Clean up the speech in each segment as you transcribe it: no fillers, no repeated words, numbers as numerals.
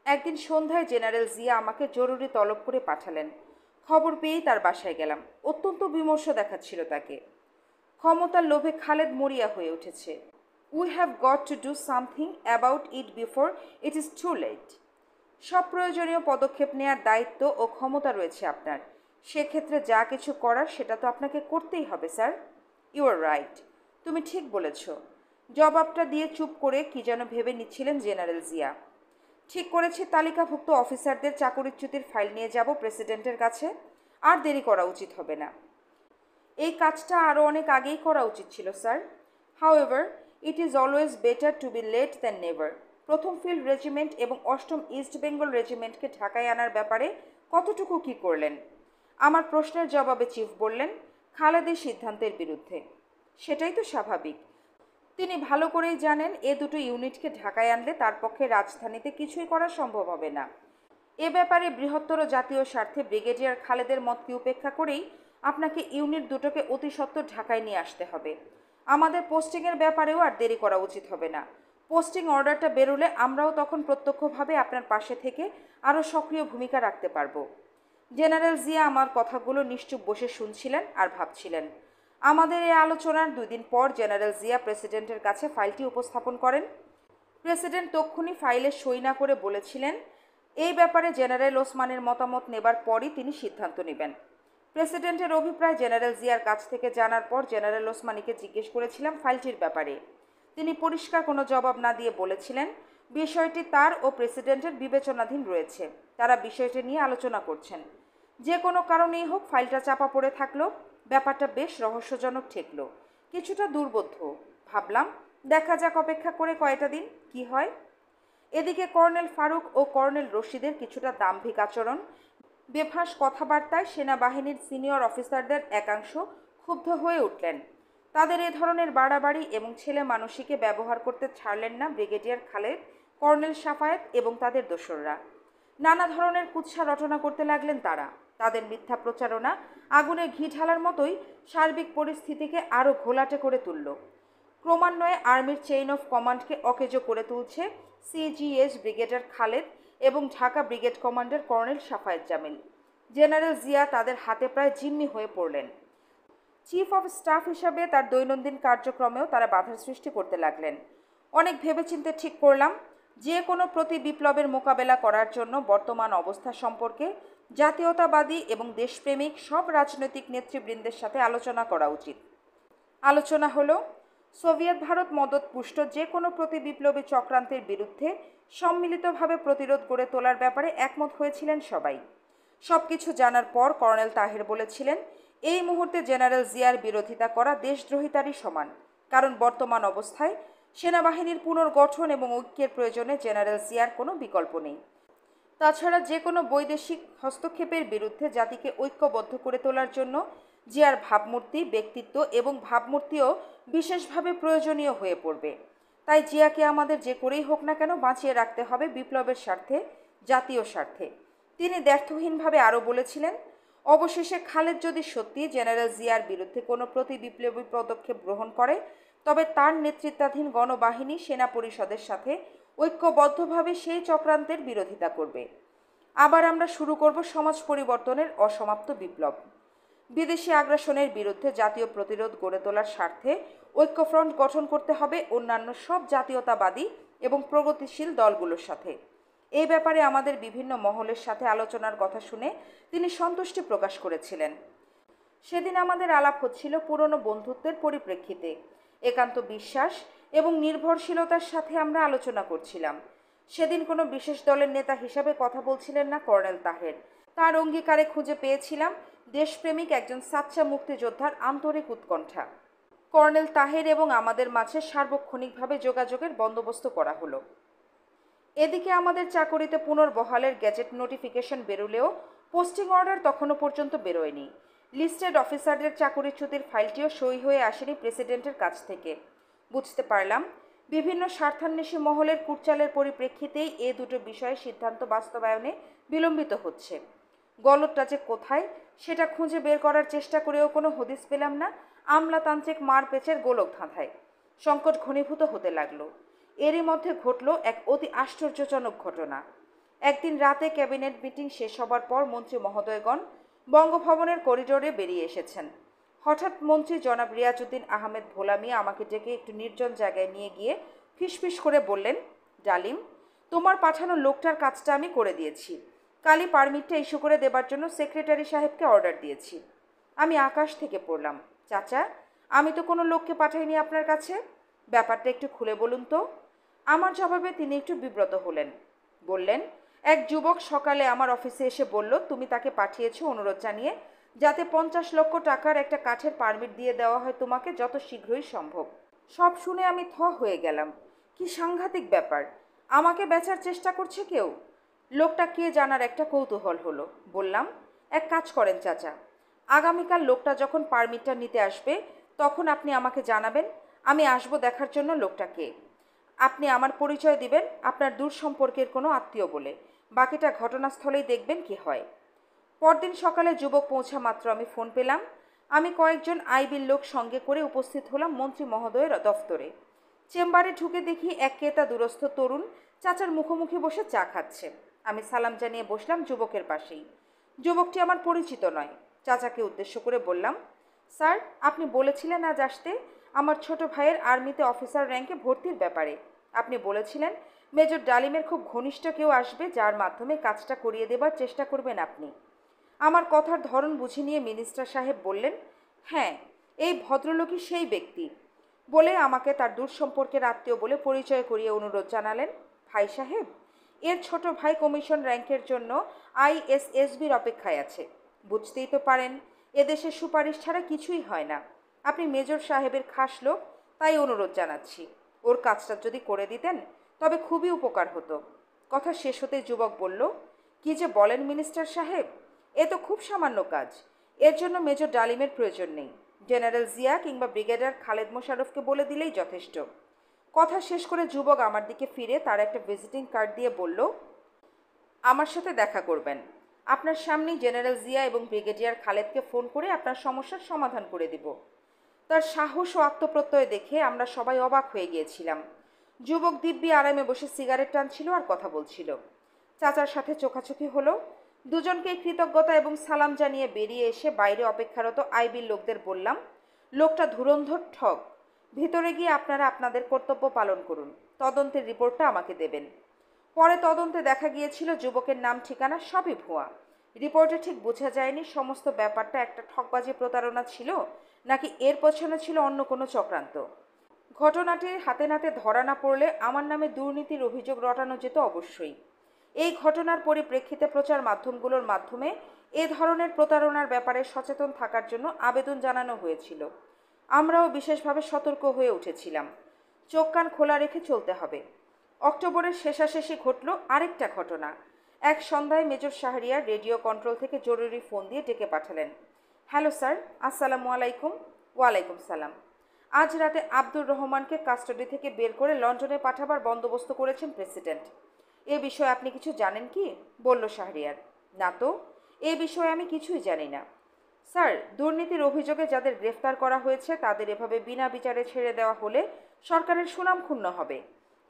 একদিন সন্ধ্যায় জেনারেল জিয়া আমাকে জরুরি তলব করে পাঠালেন। খবর পেয়েই তার বাসায় গেলাম। অত্যন্ত বিমর্ষ দেখাচ্ছিল তাকে। ক্ষমতার লোভে খালেদ মরিয়া হয়ে উঠেছে। We have got to do something about it before it is too late. সব প্রয়োজনীয় পদক্ষেপ নেওয়ার দায়িত্ব ও ক্ষমতা রয়েছে আপনার। সেক্ষেত্রে যা কিছু করার সেটা তো আপনাকে করতেই হবে স্যার। You R right. তুমি ঠিক বলেছ। জবাবটা দিয়ে চুপ করে কি যেন ভেবে নিচ্ছিলেন জেনারেল জিয়া। ঠিক করেছি, তালিকাভুক্ত অফিসারদের চাকরিচ্যুতির ফাইল নিয়ে যাব প্রেসিডেন্টের কাছে। আর দেরি করা উচিত হবে না। এই কাজটা আরও অনেক আগেই করা উচিত ছিল sir. However, it is always better to be late than never. প্রথম ফিল্ড রেজিমেন্ট এবং অষ্টম ইস্ট বেঙ্গল রেজিমেন্টকে ঢাকায় আনার ব্যাপারে কতটুকু কী করলেন? আমার প্রশ্নের জবাবে চিফ বললেন, খালেদের সিদ্ধান্তের বিরুদ্ধে। সেটাই তো স্বাভাবিক। তিনি ভালো করেই জানেন এ দুটো ইউনিটকে ঢাকায় আনলে তার পক্ষে রাজধানীতে কিছুই করা সম্ভব হবে না। এ ব্যাপারে বৃহত্তর জাতীয় স্বার্থে ব্রিগেডিয়ার খালেদের মতকে উপেক্ষা করেই আপনাকে ইউনিট দুটোকে অতি সত্বর ঢাকায় নিয়ে আসতে হবে। আমাদের পোস্টিংয়ের ব্যাপারেও আর দেরি করা উচিত হবে না। পোস্টিং অর্ডারটা বেরোলে আমরাও তখন প্রত্যক্ষভাবে আপনার পাশে থেকে আরও সক্রিয় ভূমিকা রাখতে পারবো। জেনারেল জিয়া আমার কথাগুলো নিশ্চুপ বসে শুনছিলেন আর ভাবছিলেন। আমাদের এই আলোচনার 2 দিন পর জেনারেল জিয়া প্রেসিডেন্টের কাছে ফাইলটি উপস্থাপন করেন। প্রেসিডেন্ট তক্ষুনি ফাইলে সই না করে বলেছিলেন, এই ব্যাপারে জেনারেল ওসমানের মতামত নেবার পরই তিনি সিদ্ধান্ত নেবেন। প্রেসিডেন্টের অভিপ্রায় জেনারেল জিয়ার কাছ থেকে জানার পর জেনারেল ওসমানীকে জিজ্ঞেস করেছিলাম ফাইলটির ব্যাপারে। তিনি পরিষ্কার কোনো জবাব না দিয়ে বলেছিলেন, বিষয়টি তার ও প্রেসিডেন্টের বিবেচনাধীন রয়েছে। তারা বিষয়টি নিয়ে আলোচনা করছেন। যে কোনো কারণেই হোক ফাইলটা চাপা পড়ে থাকলো। ব্যাপারটা বেশ রহস্যজনক ঠেকল, কিছুটা দুর্বোধ্য। ভাবলাম, দেখা যাক অপেক্ষা করে কয়টা দিন কি হয়। এদিকে কর্নেল ফারুক ও কর্নেল রশিদের কিছুটা দাম্ভিক আচরণ, বেফাঁস কথাবার্তায় সেনাবাহিনীর সিনিয়র অফিসারদের একাংশ ক্ষুব্ধ হয়ে উঠলেন। তাদের এ ধরনের বাড়াবাড়ি এবং ছেলে মানুষীকে ব্যবহার করতে ছাড়লেন না ব্রিগেডিয়ার খালেদ, কর্নেল সাফায়েত এবং তাদের দোসররা। নানা ধরনের কুৎসা রটনা করতে লাগলেন তারা। তাদের মিথ্যা প্রচারণা আগুনে ঘি ঢালার মতোই সার্বিক পরিস্থিতিকে আরও ঘোলাটে করে তুলল। ক্রমান্বয়ে আর্মির চেইন অফ কমান্ডকে অকেজো করে তুলছে সিজিএস ব্রিগেডিয়ার খালেদ এবং Dhaka brigade commander colonel Safayet Jamil. General Zia তাদের হাতে প্রায় জিম্মি হয়ে পড়লেন। চিফ অফ স্টাফ হিসাবে তার দৈনন্দিন কার্যক্রমেও তারা বাধার সৃষ্টি করতে লাগলেন। অনেক ভেবেচিন্তে ঠিক করলাম, যে কোনো প্রতি বিপ্লবের মোকাবেলা করার জন্য বর্তমান অবস্থা সম্পর্কে জাতীয়তাবাদী এবং দেশপ্রেমিক সব রাজনৈতিক নেতৃবৃন্দের সাথে আলোচনা করা উচিত। আলোচনা হলো, সোভিয়েত ভারত মদতপুষ্ট যে কোনো প্রতি বিপ্লবী চক্রান্তের বিরুদ্ধে সম্মিলিতভাবে প্রতিরোধ গড়ে তোলার ব্যাপারে একমত হয়েছিলেন সবাই। সব কিছু জানার পর কর্নেল তাহের বলেছিলেন, এই মুহূর্তে জেনারেল জিয়ার বিরোধিতা করা দেশদ্রোহিতারই সমান। কারণ বর্তমান অবস্থায় সেনাবাহিনীর পুনর্গঠন এবং ঐক্যের প্রয়োজনে জেনারেল জিয়ার কোনো বিকল্প নেই। তাছাড়া যে কোনো বৈদেশিক হস্তক্ষেপের বিরুদ্ধে জাতিকে ঐক্যবদ্ধ করে তোলার জন্য জিয়ার ভাবমূর্তি, ব্যক্তিত্ব এবং ভাবমূর্তিও বিশেষভাবে প্রয়োজনীয় হয়ে পড়বে। তাই জিয়াকে আমাদের যে করেই হোক না কেন বাঁচিয়ে রাখতে হবে বিপ্লবের স্বার্থে, জাতীয় স্বার্থে। তিনি দ্ব্যর্থহীনভাবে আরও বলেছিলেন, অবশেষে খালেদ যদি সত্যি জেনারেল জিয়ার বিরুদ্ধে কোনো প্রতি বিপ্লবী পদক্ষেপ গ্রহণ করে, তবে তার নেতৃত্বাধীন গণবাহিনী সেনা পরিষদের সাথে ঐক্যবদ্ধভাবে সেই চক্রান্তের বিরোধিতা করবে। আবার আমরা শুরু করব সমাজ পরিবর্তনের অসমাপ্ত বিপ্লব। বিদেশি আগ্রাসনের বিরুদ্ধে জাতীয় প্রতিরোধ গড়ে তোলার স্বার্থে ঐক্যফ্রন্ট গঠন করতে হবে অন্যান্য সব জাতীয়তাবাদী এবং প্রগতিশীল দলগুলোর সাথে। এই ব্যাপারে আমাদের বিভিন্ন মহলের সাথে আলোচনার কথা শুনে তিনি সন্তুষ্টি প্রকাশ করেছিলেন। সেদিন আমাদের আলাপ হচ্ছিল পুরনো বন্ধুত্বের পরিপ্রেক্ষিতে। একান্ত বিশ্বাস এবং নির্ভরশীলতার সাথে আমরা আলোচনা করছিলাম। সেদিন কোনো বিশেষ দলের নেতা হিসাবে কথা বলছিলেন না কর্নেল তাহের। তার অঙ্গীকারে খুঁজে পেয়েছিলাম দেশপ্রেমিক একজন সাচ্চা মুক্তিযোদ্ধার আন্তরিক উৎকণ্ঠা। কর্নেল তাহের এবং আমাদের মাঝে সার্বক্ষণিকভাবে যোগাযোগের বন্দোবস্ত করা হলো। এদিকে আমাদের চাকরিতে পুনর্বহালের গ্যাজেট নোটিফিকেশন বেরোলেও পোস্টিং অর্ডার তখনও পর্যন্ত বেরোয়নি। লিস্টেড অফিসারদের চাকরিচ্যুতির ফাইলটিও সই হয়ে আসেনি প্রেসিডেন্টের কাছ থেকে। বুঝতে পারলাম, বিভিন্ন স্বার্থান্বেষী মহলের কুটচালের পরিপ্রেক্ষিতেই এ দুটো বিষয়ে সিদ্ধান্ত বাস্তবায়নে বিলম্বিত হচ্ছে। গলদটা যে কোথায় সেটা খুঁজে বের করার চেষ্টা করেও কোনো হদিস পেলাম না। আমলাতান্ত্রিক মারপেচের গোলক ধাঁধায় সংকট ঘনীভূত হতে লাগলো। এরই মধ্যে ঘটল এক অতি আশ্চর্যজনক ঘটনা। একদিন রাতে ক্যাবিনেট মিটিং শেষ হবার পর মন্ত্রী মহোদয়গণ বঙ্গভবনের করিডোরে বেরিয়ে এসেছেন। হঠাৎ মন্ত্রী জনাব রিয়াজউদ্দিন আহমেদ ভোলা মিয়া আমাকে ডেকে একটু নির্জন জায়গায় নিয়ে গিয়ে ফিসফিস করে বললেন, ডালিম, তোমার পাঠানো লোকটার কাজটা আমি করে দিয়েছি। কালই পারমিটটা ইস্যু করে দেবার জন্য সেক্রেটারি সাহেবকে অর্ডার দিয়েছি। আমি আকাশ থেকে পড়লাম, চাচা, আমি তো কোনো লোককে পাঠাইনি আপনার কাছে। ব্যাপারটা একটু খুলে বলুন তো। আমার জবাবে তিনি একটু বিব্রত হলেন। বললেন, এক যুবক সকালে আমার অফিসে এসে বলল তুমি তাকে পাঠিয়েছো অনুরোধ জানিয়ে যাতে 50 লক্ষ টাকার একটা কাঠের পারমিট দিয়ে দেওয়া হয় তোমাকে যত শীঘ্রই সম্ভব। সব শুনে আমি থ হয়ে গেলাম। কি সাংঘাতিক ব্যাপার! আমাকে বেচার চেষ্টা করছে কেউ। লোকটা কে জানার একটা কৌতূহল হলো। বললাম, এক কাজ করেন চাচা, আগামীকাল লোকটা যখন পারমিটটা নিতে আসবে তখন আপনি আমাকে জানাবেন। আমি আসবো দেখার জন্য লোকটা কে। আপনি আমার পরিচয় দিবেন আপনার দূর সম্পর্কের কোনো আত্মীয় বলে। বাকিটা ঘটনাস্থলেই দেখবেন কি হয়। পরদিন সকালে যুবক পৌঁছা মাত্র আমি ফোন পেলাম। আমি কয়েকজন আইবির লোক সঙ্গে করে উপস্থিত হলাম মন্ত্রী মহোদয়ের দফতরে। চেম্বারে ঢুকে দেখি এক ক্রেতা দুরস্থ তরুণ চাচার মুখোমুখি বসে চা খাচ্ছে। আমি সালাম জানিয়ে বসলাম যুবকের পাশেই। যুবকটি আমার পরিচিত নয়। চাচাকে উদ্দেশ্য করে বললাম, স্যার, আপনি বলেছিলেন আজ আসতে আমার ছোট ভাইয়ের আর্মিতে অফিসার র্যাঙ্কে ভর্তির ব্যাপারে। আপনি বলেছিলেন মেজর ডালিমের খুব ঘনিষ্ঠ কেউ আসবে যার মাধ্যমে কাজটা করিয়ে দেবার চেষ্টা করবেন আপনি। আমার কথার ধরন বুঝে নিয়ে মিনিস্টার সাহেব বললেন, হ্যাঁ, এই ভদ্রলোকই সেই ব্যক্তি বলে আমাকে তার দূর সম্পর্কের আত্মীয় বলে পরিচয় করিয়ে অনুরোধ জানালেন, ভাই সাহেব, এর ছোট ভাই কমিশন র্যাঙ্কের জন্য আইএসএসবির অপেক্ষায় আছে। বুঝতেই তো পারেন এদেশে সুপারিশ ছাড়া কিছুই হয় না। আপনি মেজর সাহেবের খাস লোক, তাই অনুরোধ জানাচ্ছি। ওর কাজটা যদি করে দিতেন তবে খুবই উপকার হতো। কথা শেষ হতে যুবক বলল, কি যে বলেন মিনিস্টার সাহেব, এ তো খুব সামান্য কাজ। এর জন্য মেজর ডালিমের প্রয়োজন নেই। জেনারেল জিয়া কিংবা ব্রিগেডিয়ার খালেদ মোশাররফকে বলে দিলেই যথেষ্ট। কথা শেষ করে যুবক আমার দিকে ফিরে তার একটা ভিজিটিং কার্ড দিয়ে বলল, আমার সাথে দেখা করবেন। আপনার সামনেই জেনারেল জিয়া এবং ব্রিগেডিয়ার খালেদকে ফোন করে আপনার সমস্যার সমাধান করে দিব। তার সাহস ও আত্মপ্রত্যয় দেখে আমরা সবাই অবাক হয়ে গিয়েছিলাম। যুবক দিব্যি আরামে বসে সিগারেট টানছিল আর কথা বলছিল। চাচার সাথে চোখাচোখি হলো। দুজনকে কৃতজ্ঞতা এবং সালাম জানিয়ে বেরিয়ে এসে বাইরে অপেক্ষারত আইবির লোকদের বললাম, লোকটা ধুরন্ধর ঠক। ভিতরে গিয়ে আপনারা আপনাদের কর্তব্য পালন করুন। তদন্তের রিপোর্টটা আমাকে দেবেন। পরে তদন্তে দেখা গিয়েছিল যুবকের নাম ঠিকানা সবই ভুয়া। রিপোর্টে ঠিক বোঝা যায়নি সমস্ত ব্যাপারটা একটা ঠকবাজি প্রতারণা ছিল নাকি এর পেছনে ছিল অন্য কোনো চক্রান্ত। ঘটনাটি হাতে নাতে ধরা না পড়লে আমার নামে দুর্নীতির অভিযোগ রটানো যেত অবশ্যই। এই ঘটনার পরিপ্রেক্ষিতে প্রচার মাধ্যমগুলোর মাধ্যমে এ ধরনের প্রতারণার ব্যাপারে সচেতন থাকার জন্য আবেদন জানানো হয়েছিল। আমরাও বিশেষভাবে সতর্ক হয়ে উঠেছিলাম। চোখ কান খোলা রেখে চলতে হবে। অক্টোবরের শেষাশেষি ঘটল আরেকটা ঘটনা। এক সন্ধ্যায় মেজর শাহরিয়ার রেডিও কন্ট্রোল থেকে জরুরি ফোন দিয়ে ডেকে পাঠালেন, হ্যালো স্যার, আসসালামু আলাইকুম। ওয়ালাইকুম সালাম। আজ রাতে আব্দুর রহমানকে কাস্টাডি থেকে বের করে লন্ডনে পাঠাবার বন্দোবস্ত করেছেন প্রেসিডেন্ট। এ বিষয়ে আপনি কিছু জানেন কি? বলল শাহরিয়ার। না তো, এ বিষয়ে আমি কিছুই জানি না। স্যার, দুর্নীতির অভিযোগে যাদের গ্রেফতার করা হয়েছে তাদের এভাবে বিনা বিচারে ছেড়ে দেওয়া হলে সরকারের সুনাম ক্ষুণ্ণ হবে।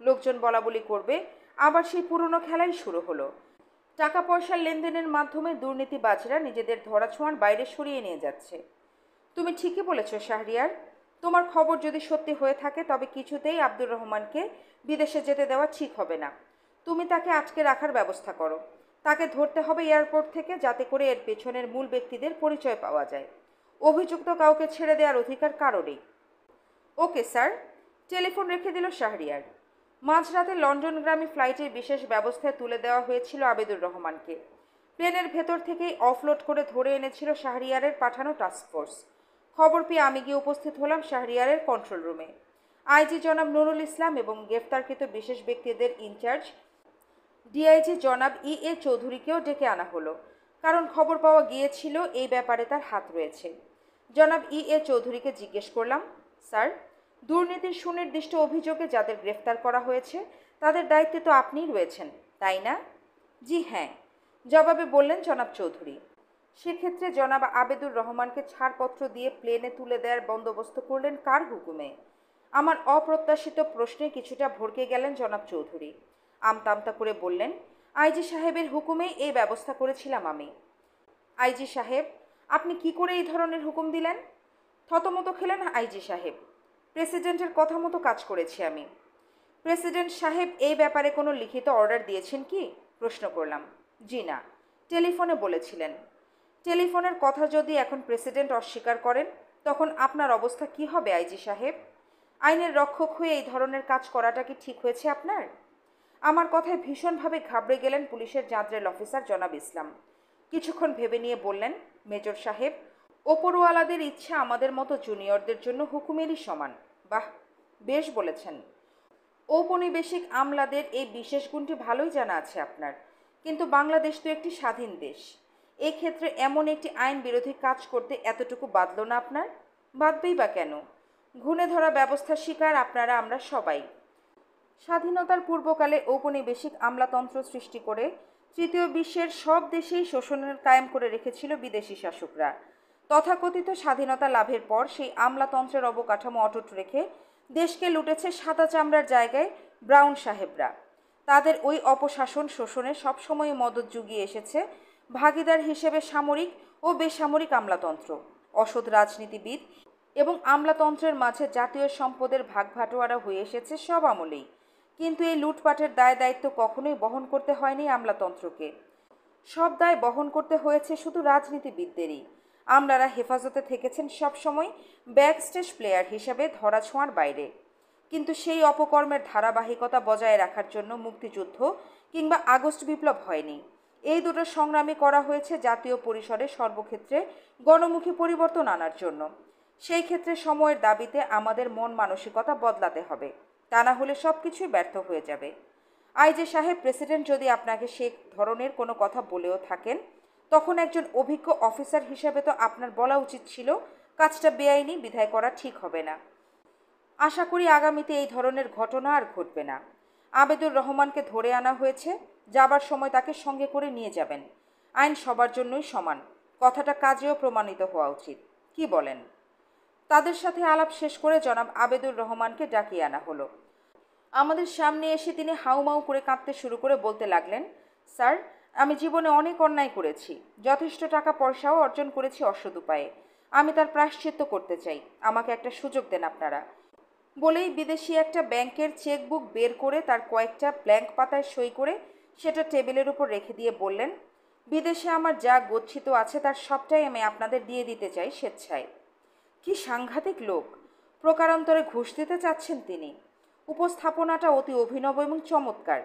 লোকজন বলাবলি করবে, আবার সেই পুরনো খেলাই শুরু হলো। টাকা পয়সার লেনদেনের মাধ্যমে দুর্নীতিবাজরা নিজেদের ধরাছোঁয়ার বাইরে সরিয়ে নিয়ে যাচ্ছে। তুমি ঠিকই বলেছ শাহরিয়ার। তোমার খবর যদি সত্যি হয়ে থাকে তবে কিছুতেই আব্দুর রহমানকে বিদেশে যেতে দেওয়া ঠিক হবে না। তুমি তাকে আটকে রাখার ব্যবস্থা করো। তাকে ধরতে হবে এয়ারপোর্ট থেকে, যাতে করে এর পেছনের মূল ব্যক্তিদের পরিচয় পাওয়া যায়। অভিযুক্ত কাউকে ছেড়ে দেওয়ার অধিকার কারোরই। Okay sir. টেলিফোন রেখে দিল শাহরিয়ার। মাঝরাতে লন্ডনগামী ফ্লাইটের বিশেষ ব্যবস্থায় তুলে দেওয়া হয়েছিল আবেদুর রহমানকে। প্লেনের ভেতর থেকেই অফলোড করে ধরে এনেছিল শাহরিয়ারের পাঠানো টাস্কফোর্স। খবর পেয়ে আমি গিয়ে উপস্থিত হলাম শাহরিয়ারের কন্ট্রোল রুমে। আইজি জনাব নুরুল ইসলাম এবং গ্রেফতারকৃত বিশেষ ব্যক্তিদের ইনচার্জ ডিআইজি জনাব এ চৌধুরীকেও ডেকে আনা হলো, কারণ খবর পাওয়া গিয়েছিল এই ব্যাপারে তার হাত রয়েছে। জনাব এ চৌধুরীকে জিজ্ঞেস করলাম, স্যার, দুর্নীতির সুনির্দিষ্ট অভিযোগে যাদের গ্রেফতার করা হয়েছে তাদের দায়িত্বে তো আপনিই রয়েছেন, তাই না? জি হ্যাঁ, জবাবে বললেন জনাব চৌধুরী। সেক্ষেত্রে জনাব আবেদুর রহমানকে ছাড়পত্র দিয়ে প্লেনে তুলে দেওয়ার বন্দোবস্ত করলেন কার হুকুমে? আমার অপ্রত্যাশিত প্রশ্নে কিছুটা ভড়কে গেলেন জনাব চৌধুরী। আমতা আমতা করে বললেন, আইজি সাহেবের হুকুমে এই ব্যবস্থা করেছিলাম আমি। আইজি সাহেব, আপনি কি করে এই ধরনের হুকুম দিলেন? থতমত খেলেন আইজি সাহেব। প্রেসিডেন্টের কথা মতো কাজ করেছি আমি। প্রেসিডেন্ট সাহেব এই ব্যাপারে কোনো লিখিত অর্ডার দিয়েছেন কি? প্রশ্ন করলাম। জি না, টেলিফোনে বলেছিলেন। টেলিফোনের কথা যদি এখন প্রেসিডেন্ট অস্বীকার করেন, তখন আপনার অবস্থা কি হবে আইজি সাহেব? আইনের রক্ষক হয়ে এই ধরনের কাজ করাটা কি ঠিক হয়েছে আপনার? আমার কথায় ভীষণভাবে ঘাবড়ে গেলেন পুলিশের জাঁদরেল অফিসার জনাব ইসলাম। কিছুক্ষণ ভেবে নিয়ে বললেন, মেজর সাহেব, ওপরওয়ালাদের ইচ্ছা আমাদের মতো জুনিয়রদের জন্য হুকুমেরই সমান। বাহ, বেশ বলেছেন। ঔপনিবেশিক আমলাদের এই বিশেষ গুণটি ভালোই জানা আছে আপনার। কিন্তু বাংলাদেশ তো একটি স্বাধীন দেশ। এই ক্ষেত্রে এমন একটি আইন বিরোধী কাজ করতে এতটুকু বাধল না আপনার? বাধবেই বা কেন? ঘুণে ধরা ব্যবস্থার শিকার আপনারা আমরা সবাই। স্বাধীনতার পূর্বকালে ঔপনিবেশিক আমলাতন্ত্র সৃষ্টি করে তৃতীয় বিশ্বের সব দেশেই শোষণের কায়েম করে রেখেছিল বিদেশি শাসকরা। তথাকথিত স্বাধীনতা লাভের পর সেই আমলাতন্ত্রের অবকাঠামো অটুট রেখে দেশকে লুটেছে সাদা চামড়ার জায়গায় ব্রাউন সাহেবরা। তাদের ওই অপশাসন শোষণে সবসময় মদত জুগিয়ে এসেছে ভাগিদার হিসেবে সামরিক ও বেসামরিক আমলাতন্ত্র, অসৎ রাজনীতিবিদ এবং আমলাতন্ত্রের মাঝে জাতীয় সম্পদের ভাগবাটোয়ারা হয়ে এসেছে সব আমলেই। কিন্তু এই লুটপাটের দায় দায়িত্ব কখনোই বহন করতে হয়নি আমলাতন্ত্রকে। সব দায় বহন করতে হয়েছে শুধু রাজনীতিবিদদেরই। আমলারা হেফাজতে থেকেছেন সবসময় ব্যাকস্টেজ প্লেয়ার হিসেবে ধরাছোঁয়ার বাইরে। কিন্তু সেই অপকর্মের ধারাবাহিকতা বজায় রাখার জন্য মুক্তিযুদ্ধ কিংবা আগস্ট বিপ্লব হয়নি। এই দুটো সংগ্রামই করা হয়েছে জাতীয় পরিসরে সর্বক্ষেত্রে গণমুখী পরিবর্তন আনার জন্য। সেই ক্ষেত্রে সময়ের দাবিতে আমাদের মন মানসিকতা বদলাতে হবে, তা না হলে সব কিছুই ব্যর্থ হয়ে যাবে। আইজে সাহেব, প্রেসিডেন্ট যদি আপনাকে সে ধরনের কোনো কথা বলেও থাকেন, তখন একজন অভিজ্ঞ অফিসার হিসেবে তো আপনার বলা উচিত ছিল কাজটা বেআইনি, বিধায় করা ঠিক হবে না। আশা করি আগামীতে এই ধরনের ঘটনা আর ঘটবে না। আবেদুর রহমানকে ধরে আনা হয়েছে, যাবার সময় তাকে সঙ্গে করে নিয়ে যাবেন। আইন সবার জন্যই সমান, কথাটা কাজেও প্রমাণিত হওয়া উচিত। কি বলেন? তাদের সাথে আলাপ শেষ করে জনাব আবেদুর রহমানকে ডাকিয়ে আনা হলো। আমাদের সামনে এসে তিনি হাউমাউ করে কাঁদতে শুরু করে বলতে লাগলেন, স্যার, আমি জীবনে অনেক অন্যায় করেছি, যথেষ্ট টাকা পয়সাও অর্জন করেছি অসৎ উপায়ে। আমি তার প্রায়শ্চিত্ত করতে চাই, আমাকে একটা সুযোগ দেন আপনারা। বলেই বিদেশি একটা ব্যাংকের চেকবুক বের করে তার কয়েকটা ব্ল্যাঙ্ক পাতায় সই করে সেটা টেবিলের উপর রেখে দিয়ে বললেন, বিদেশে আমার যা গচ্ছিত আছে তার সবটাই আমি আপনাদের দিয়ে দিতে চাই স্বেচ্ছায়। কি সাংঘাতিক লোক! প্রকারান্তরে ঘুষ দিতে চাচ্ছেন তিনি। উপস্থাপনাটা অতি অভিনব এবং চমৎকার।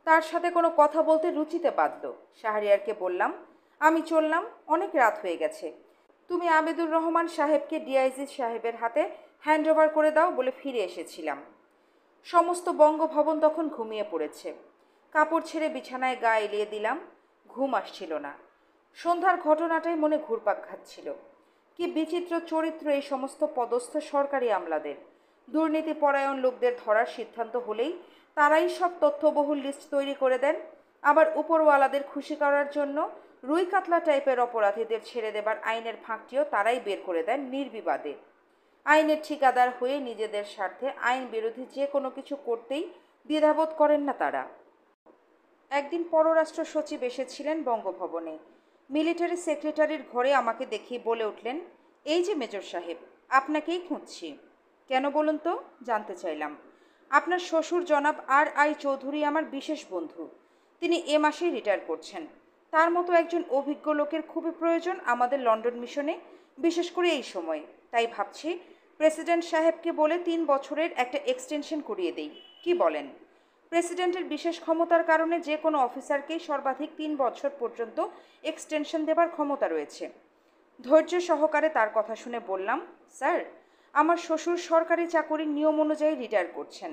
তার সাথে কোনো কথা বলতে রুচিতে বাঁধল। শাহরিয়ারকে বললাম, আমি চললাম, অনেক রাত হয়ে গেছে। তুমি আবেদুর রহমান সাহেবকে ডিআইজি সাহেবের হাতে হ্যান্ডওভার করে দাও বলে ফিরে এসেছিলাম। সমস্ত বঙ্গভবন তখন ঘুমিয়ে পড়েছে। কাপড় ছেড়ে বিছানায় গা এলিয়ে দিলাম। ঘুম আসছিল না। সন্ধ্যার ঘটনাটাই মনে ঘুরপাক খাচ্ছিল। কি বিচিত্র চরিত্র এই সমস্ত পদস্থ সরকারি আমলাদের! দুর্নীতিপরায়ণ লোকদের ধরার সিদ্ধান্ত হলেই তারাই সব তথ্যবহুল লিস্ট তৈরি করে দেন। আবার উপরওয়ালাদের খুশি করার জন্য রুই কাতলা টাইপের অপরাধীদের ছেড়ে দেবার আইনের ফাঁকটিও তারাই বের করে দেন নির্বিবাদে। আইনের ঠিকাদার হয়ে নিজেদের স্বার্থে আইন বিরোধী যে কোনো কিছু করতেই দ্বিধাবোধ করেন না তারা। একদিন পররাষ্ট্র সচিব এসেছিলেন বঙ্গভবনে। মিলিটারি সেক্রেটারির ঘরে আমাকে দেখিয়ে বলে উঠলেন, এই যে মেজর সাহেব, আপনাকেই খুঁজছি। কেন বলুন তো? জানতে চাইলাম। আপনার শ্বশুর জনাব আর চৌধুরী আমার বিশেষ বন্ধু। তিনি এ মাসেই রিটায়ার করছেন। তার মতো একজন অভিজ্ঞ লোকের খুবই প্রয়োজন আমাদের লন্ডন মিশনে, বিশেষ করে এই সময়ে। তাই ভাবছি প্রেসিডেন্ট সাহেবকে বলে 3 বছরের একটা এক্সটেনশন করিয়ে দেই। কি বলেন? প্রেসিডেন্টের বিশেষ ক্ষমতার কারণে যে কোনো অফিসারকেই সর্বাধিক 3 বছর পর্যন্ত এক্সটেনশন দেবার ক্ষমতা রয়েছে। ধৈর্য সহকারে তার কথা শুনে বললাম, স্যার, আমার শ্বশুর সরকারি চাকরির নিয়ম অনুযায়ী রিটায়ার করছেন।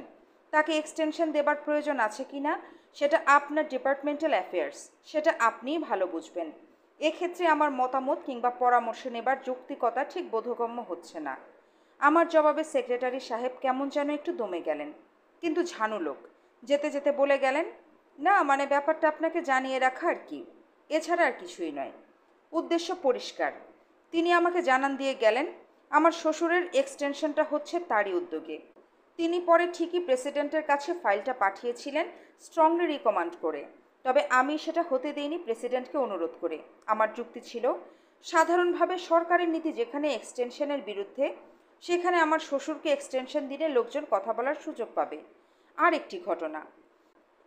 তাকে এক্সটেনশন দেবার প্রয়োজন আছে কি না সেটা আপনার ডিপার্টমেন্টাল অ্যাফেয়ার্স, সেটা আপনিই ভালো বুঝবেন। এক্ষেত্রে আমার মতামত কিংবা পরামর্শ নেবার যৌক্তিকতা ঠিক বোধগম্য হচ্ছে না। আমার জবাবে সেক্রেটারি সাহেব কেমন যেন একটু দমে গেলেন, কিন্তু ঝানু লোক। যেতে যেতে বলে গেলেন, না মানে ব্যাপারটা আপনাকে জানিয়ে রাখা আর কি, এছাড়া আর কিছুই নয়। উদ্দেশ্য পরিষ্কার। তিনি আমাকে জানান দিয়ে গেলেন আমার শ্বশুরের এক্সটেনশনটা হচ্ছে তারই উদ্যোগে। তিনি পরে ঠিকই প্রেসিডেন্টের কাছে ফাইলটা পাঠিয়েছিলেন স্ট্রংলি রিকমান্ড করে। তবে আমি সেটা হতে দেইনি প্রেসিডেন্টকে অনুরোধ করে। আমার যুক্তি ছিল, সাধারণভাবে সরকারের নীতি যেখানে এক্সটেনশনের বিরুদ্ধে, সেখানে আমার শ্বশুরকে এক্সটেনশন দিলে লোকজন কথা বলার সুযোগ পাবে। আর একটি ঘটনা,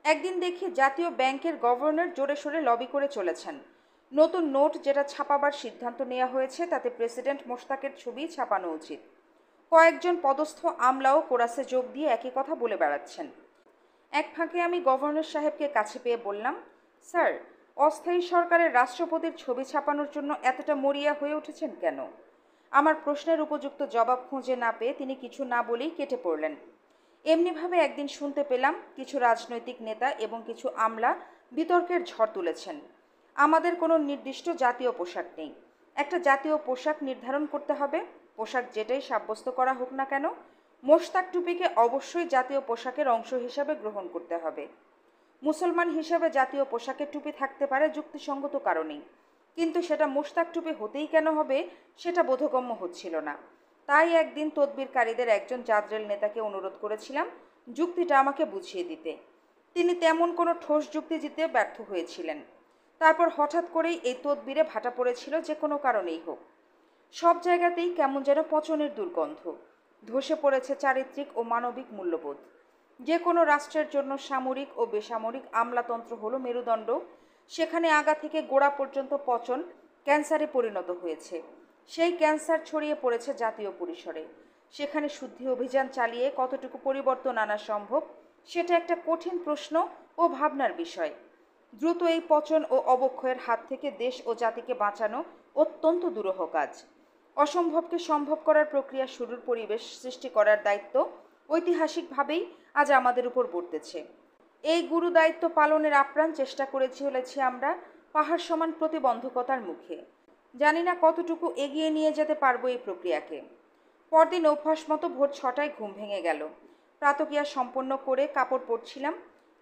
একদিন দেখি জাতীয় ব্যাংকের গভর্নর জোরে সোরে লবি করে চলেছেন। নতুন নোট যেটা ছাপাবার সিদ্ধান্ত নেওয়া হয়েছে তাতে প্রেসিডেন্ট মোশতাকের ছবি ছাপানো উচিত। কয়েকজন পদস্থ আমলাও কোরাসে যোগ দিয়ে একই কথা বলে বেড়াচ্ছেন। এক ফাঁকে আমি গভর্নর সাহেবকে কাছে পেয়ে বললাম, স্যার, অস্থায়ী সরকারের রাষ্ট্রপতির ছবি ছাপানোর জন্য এতটা মরিয়া হয়ে উঠেছেন কেন? আমার প্রশ্নের উপযুক্ত জবাব খুঁজে না পেয়ে তিনি কিছু না বলেই কেটে পড়লেন। এমনিভাবে একদিন শুনতে পেলাম কিছু রাজনৈতিক নেতা এবং কিছু আমলা বিতর্কের ঝড় তুলেছেন। আমাদের কোনো নির্দিষ্ট জাতীয় পোশাক নেই, একটা জাতীয় পোশাক নির্ধারণ করতে হবে। পোশাক যেটাই সাব্যস্ত করা হোক না কেন, মোশতাক টুপিকে অবশ্যই জাতীয় পোশাকের অংশ হিসাবে গ্রহণ করতে হবে। মুসলমান হিসাবে জাতীয় পোশাকের টুপি থাকতে পারে যুক্তিসঙ্গত কারণেই, কিন্তু সেটা মোশতাক টুপি হতেই কেন হবে সেটা বোধগম্য হচ্ছিল না। তাই একদিন তদবিরকারীদের একজন জাদ্রেল নেতাকে অনুরোধ করেছিলাম যুক্তিটা আমাকে বুঝিয়ে দিতে। তিনি তেমন কোনো ঠোস যুক্তি দিতে ব্যর্থ হয়েছিলেন। তারপর হঠাৎ করেই এই তদবিরে ভাটা পড়েছিল যে কোনো কারণেই হোক। সব জায়গাতেই কেমন যেন পচনের দুর্গন্ধ, ধসে পড়েছে চারিত্রিক ও মানবিক মূল্যবোধ। যে কোনো রাষ্ট্রের জন্য সামরিক ও বেসামরিক আমলাতন্ত্র হলো মেরুদণ্ড। সেখানে আগা থেকে গোড়া পর্যন্ত পচন ক্যান্সারে পরিণত হয়েছে। সেই ক্যান্সার ছড়িয়ে পড়েছে জাতীয় পরিসরে। সেখানে শুদ্ধি অভিযান চালিয়ে কতটুকু পরিবর্তন আনা সম্ভব সেটা একটা কঠিন প্রশ্ন ও ভাবনার বিষয়। দ্রুত এই পচন ও অবক্ষয়ের হাত থেকে দেশ ও জাতিকে বাঁচানো অত্যন্ত দুরূহ কাজ। অসম্ভবকে সম্ভব করার প্রক্রিয়া শুরুর পরিবেশ সৃষ্টি করার দায়িত্ব ঐতিহাসিকভাবেই আজ আমাদের উপর বর্তেছে। এই গুরু দায়িত্ব পালনের আপ্রাণ চেষ্টা করে চলেছি আমরা পাহাড় সমান প্রতিবন্ধকতার মুখে। জানি না কতটুকু এগিয়ে নিয়ে যেতে পারবো এই প্রক্রিয়াকে। পরদিন অভ্যাস মতো ভোর 6টায় ঘুম ভেঙে গেল। প্রাতক্রিয়া সম্পন্ন করে কাপড় পরছিলাম।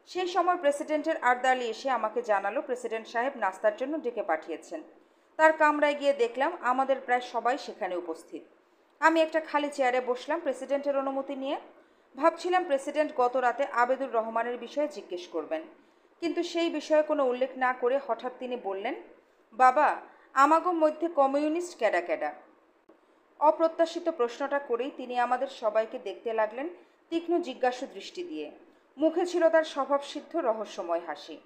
সেই সময় প্রেসিডেন্টের আর্দালি এসে আমাকে জানালো প্রেসিডেন্ট সাহেব নাস্তার জন্য ডেকে পাঠিয়েছেন। তার কামরায় গিয়ে দেখলাম আমাদের প্রায় সবাই সেখানে উপস্থিত। আমি একটা খালি চেয়ারে বসলাম প্রেসিডেন্টের অনুমতি নিয়ে। ভাবছিলাম প্রেসিডেন্ট গত রাতে আবেদুর রহমানের বিষয়ে জিজ্ঞেস করবেন, কিন্তু সেই বিষয়ে কোনো উল্লেখ না করে হঠাৎ তিনি বললেন, বাবা, আমাগো মধ্যে কমিউনিস্ট ক্যাডা ক্যাডা। অপ্রত্যাশিত প্রশ্নটা করেই তিনি আমাদের সবাইকে দেখতে লাগলেন তীক্ষ্ণ জিজ্ঞাসু দৃষ্টি দিয়ে। মুখে ছিল তার স্বভাবসিদ্ধ রহস্যময় হাসি।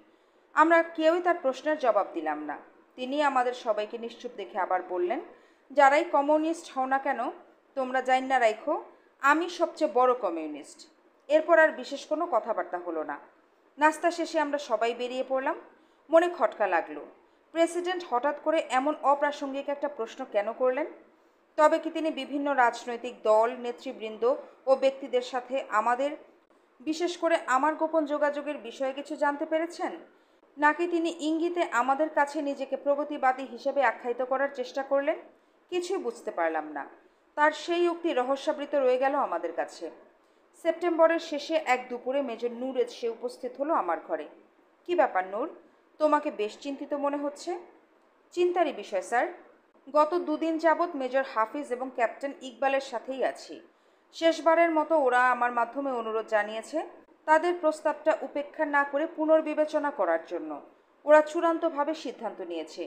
আমরা কেউই তার প্রশ্নের জবাব দিলাম না। তিনি আমাদের সবাইকে নিশ্চুপ দেখে আবার বললেন, যারাই কমিউনিস্ট হও না কেন, তোমরা জাইন না রাখো, আমি সবচেয়ে বড় কমিউনিস্ট। এরপর আর বিশেষ কোনো কথাবার্তা হলো না। নাস্তা শেষে আমরা সবাই বেরিয়ে পড়লাম। মনে খটকা লাগলো, প্রেসিডেন্ট হঠাৎ করে এমন অপ্রাসঙ্গিক একটা প্রশ্ন কেন করলেন? তবে কি তিনি বিভিন্ন রাজনৈতিক দল, নেতৃবৃন্দ ও ব্যক্তিদের সাথে আমাদের, বিশেষ করে আমার গোপন যোগাযোগের বিষয়ে কিছু জানতে পেরেছেন? নাকি তিনি ইঙ্গিতে আমাদের কাছে নিজেকে প্রগতিবাদী হিসেবে আখ্যায়িত করার চেষ্টা করলেন? কিছুই বুঝতে পারলাম না। তার সেই উক্তি রহস্যাবৃত রয়ে গেল আমাদের কাছে। সেপ্টেম্বরের শেষে এক দুপুরে মেজর নূর এসে উপস্থিত হলো আমার ঘরে। কি ব্যাপার নূর, তোমাকে বেশ চিন্তিত মনে হচ্ছে? চিন্তারই বিষয় স্যার। গত দুদিন যাবৎ মেজর হাফিজ এবং ক্যাপ্টেন ইকবালের সাথেই আছি। শেষবারের মতো ওরা আমার মাধ্যমে অনুরোধ জানিয়েছে তাদের প্রস্তাবটা উপেক্ষা না করে পুনর্বিবেচনা করার জন্য। ওরা চূড়ান্তভাবে সিদ্ধান্ত নিয়েছে